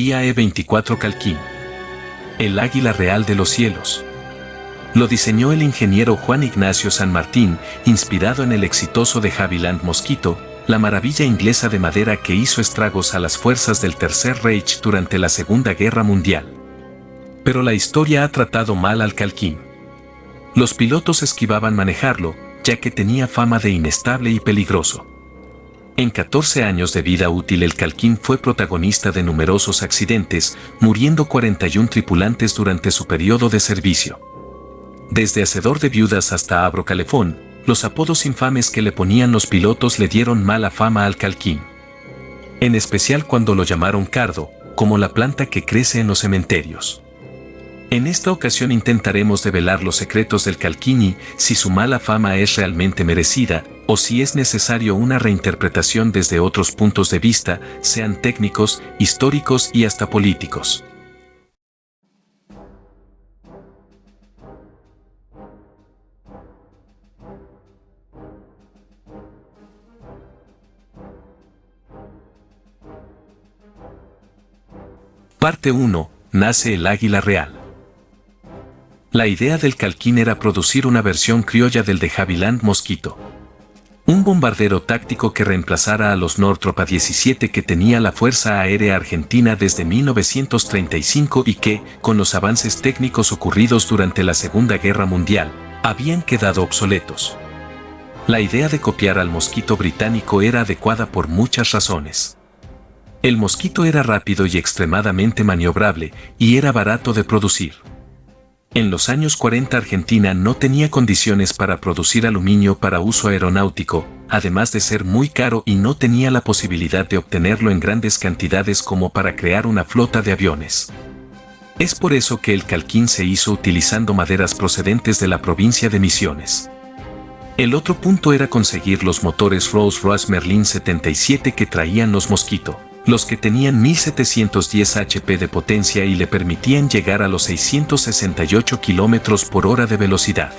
IAE-24 Calquín. El águila real de los cielos. Lo diseñó el ingeniero Juan Ignacio San Martín, inspirado en el exitoso de Havilland Mosquito, la maravilla inglesa de madera que hizo estragos a las fuerzas del Tercer Reich durante la Segunda Guerra Mundial. Pero la historia ha tratado mal al Calquín. Los pilotos esquivaban manejarlo, ya que tenía fama de inestable y peligroso. En 14 años de vida útil el Calquín fue protagonista de numerosos accidentes, muriendo 41 tripulantes durante su periodo de servicio. Desde hacedor de viudas hasta Abro Calefón, los apodos infames que le ponían los pilotos le dieron mala fama al Calquín. En especial cuando lo llamaron Cardo, como la planta que crece en los cementerios. En esta ocasión intentaremos develar los secretos del Calquín y si su mala fama es realmente merecida, o si es necesario una reinterpretación desde otros puntos de vista, sean técnicos, históricos y hasta políticos. Parte 1. Nace el águila real. La idea del Calquín era producir una versión criolla del de Havilland Mosquito. Un bombardero táctico que reemplazara a los Northrop A-17 que tenía la Fuerza Aérea Argentina desde 1935 y que, con los avances técnicos ocurridos durante la Segunda Guerra Mundial, habían quedado obsoletos. La idea de copiar al Mosquito británico era adecuada por muchas razones. El Mosquito era rápido y extremadamente maniobrable, y era barato de producir. En los años 40 Argentina no tenía condiciones para producir aluminio para uso aeronáutico, además de ser muy caro y no tenía la posibilidad de obtenerlo en grandes cantidades como para crear una flota de aviones. Es por eso que el Calquín se hizo utilizando maderas procedentes de la provincia de Misiones. El otro punto era conseguir los motores Rolls-Royce Merlin 77 que traían los Mosquito, los que tenían 1710 HP de potencia y le permitían llegar a los 668 km/h de velocidad.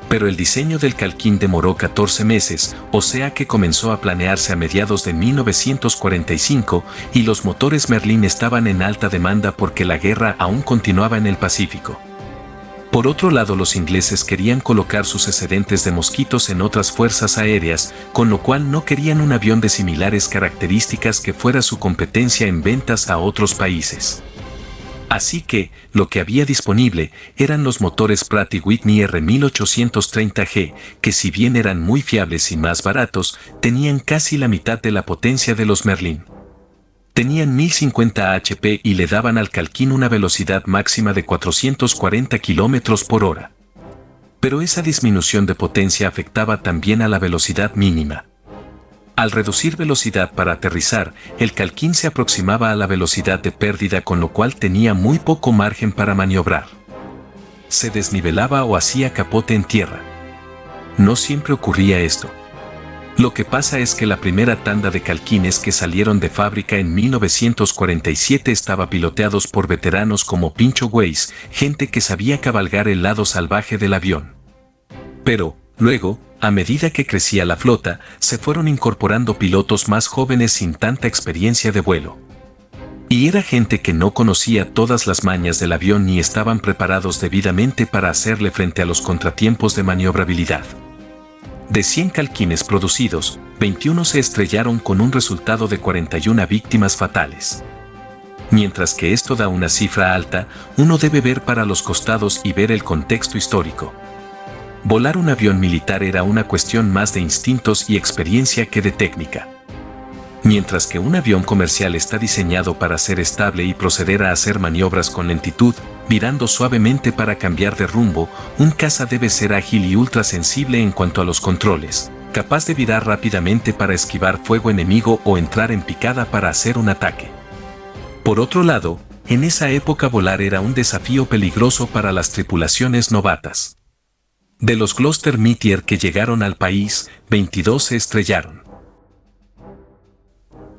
Pero el diseño del Calquín demoró 14 meses, o sea que comenzó a planearse a mediados de 1945 y los motores Merlin estaban en alta demanda porque la guerra aún continuaba en el Pacífico. Por otro lado, los ingleses querían colocar sus excedentes de Mosquitos en otras fuerzas aéreas, con lo cual no querían un avión de similares características que fuera su competencia en ventas a otros países. Así que, lo que había disponible eran los motores Pratt & Whitney R1830G, que si bien eran muy fiables y más baratos, tenían casi la mitad de la potencia de los Merlin. Tenían 1050 HP y le daban al Calquín una velocidad máxima de 440 km/h. Pero esa disminución de potencia afectaba también a la velocidad mínima. Al reducir velocidad para aterrizar, el Calquín se aproximaba a la velocidad de pérdida, con lo cual tenía muy poco margen para maniobrar. Se desnivelaba o hacía capote en tierra. No siempre ocurría esto. Lo que pasa es que la primera tanda de Calquines que salieron de fábrica en 1947 estaba piloteados por veteranos como Pincho Weiss, gente que sabía cabalgar el lado salvaje del avión. Pero, luego, a medida que crecía la flota, se fueron incorporando pilotos más jóvenes sin tanta experiencia de vuelo. Y era gente que no conocía todas las mañas del avión ni estaban preparados debidamente para hacerle frente a los contratiempos de maniobrabilidad. De 100 Calquines producidos, 21 se estrellaron con un resultado de 41 víctimas fatales. Mientras que esto da una cifra alta, uno debe ver para los costados y ver el contexto histórico. Volar un avión militar era una cuestión más de instintos y experiencia que de técnica. Mientras que un avión comercial está diseñado para ser estable y proceder a hacer maniobras con lentitud, virando suavemente para cambiar de rumbo, un caza debe ser ágil y ultra sensible en cuanto a los controles, capaz de virar rápidamente para esquivar fuego enemigo o entrar en picada para hacer un ataque. Por otro lado, en esa época volar era un desafío peligroso para las tripulaciones novatas. De los Gloster Meteor que llegaron al país, 22 se estrellaron.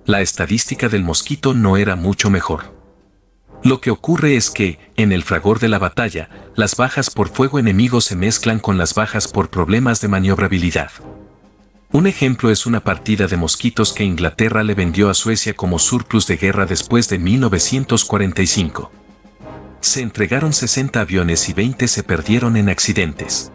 La estadística del Mosquito no era mucho mejor. Lo que ocurre es que, en el fragor de la batalla, las bajas por fuego enemigo se mezclan con las bajas por problemas de maniobrabilidad. Un ejemplo es una partida de mosquitos que Inglaterra le vendió a Suecia como surplus de guerra después de 1945. Se entregaron 60 aviones y 20 se perdieron en accidentes.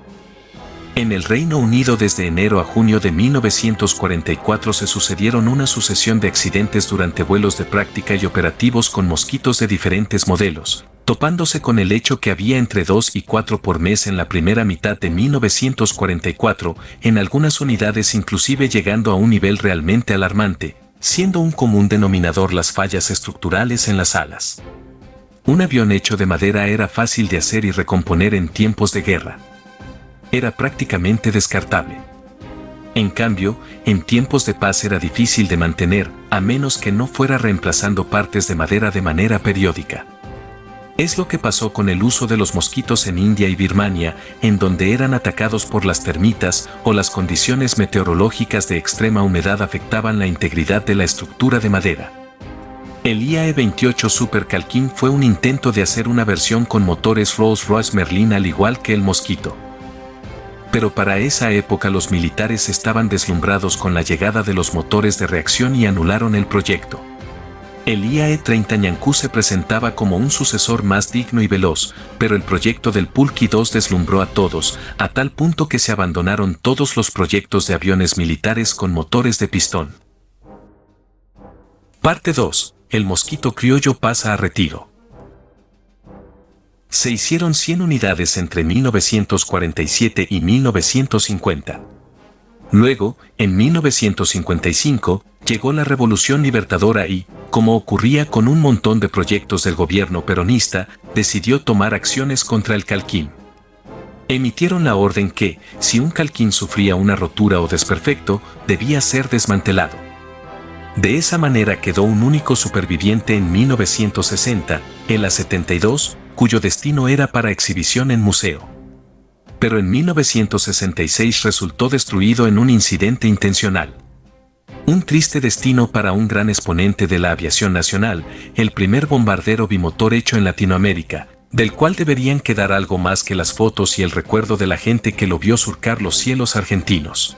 En el Reino Unido desde enero a junio de 1944 se sucedieron una sucesión de accidentes durante vuelos de práctica y operativos con mosquitos de diferentes modelos, topándose con el hecho que había entre 2 y 4 por mes en la primera mitad de 1944, en algunas unidades inclusive llegando a un nivel realmente alarmante, siendo un común denominador las fallas estructurales en las alas. Un avión hecho de madera era fácil de hacer y recomponer en tiempos de guerra. Era prácticamente descartable. En cambio, en tiempos de paz era difícil de mantener, a menos que no fuera reemplazando partes de madera de manera periódica. Es lo que pasó con el uso de los mosquitos en India y Birmania, en donde eran atacados por las termitas o las condiciones meteorológicas de extrema humedad afectaban la integridad de la estructura de madera. El IAE-28 Super Calkin fue un intento de hacer una versión con motores Rolls-Royce Merlin al igual que el Mosquito. Pero para esa época los militares estaban deslumbrados con la llegada de los motores de reacción y anularon el proyecto. El IAE-30 Ñanku se presentaba como un sucesor más digno y veloz, pero el proyecto del Pulki 2 deslumbró a todos, a tal punto que se abandonaron todos los proyectos de aviones militares con motores de pistón. Parte 2. El Mosquito Criollo pasa a retiro. Se hicieron 100 unidades entre 1947 y 1950. Luego, en 1955, llegó la Revolución Libertadora y, como ocurría con un montón de proyectos del gobierno peronista, decidió tomar acciones contra el Calkin. Emitieron la orden que, si un Calkin sufría una rotura o desperfecto, debía ser desmantelado. De esa manera quedó un único superviviente en 1960, el A-72, cuyo destino era para exhibición en museo. Pero en 1966 resultó destruido en un incidente intencional. Un triste destino para un gran exponente de la aviación nacional, el primer bombardero bimotor hecho en Latinoamérica, del cual deberían quedar algo más que las fotos y el recuerdo de la gente que lo vio surcar los cielos argentinos.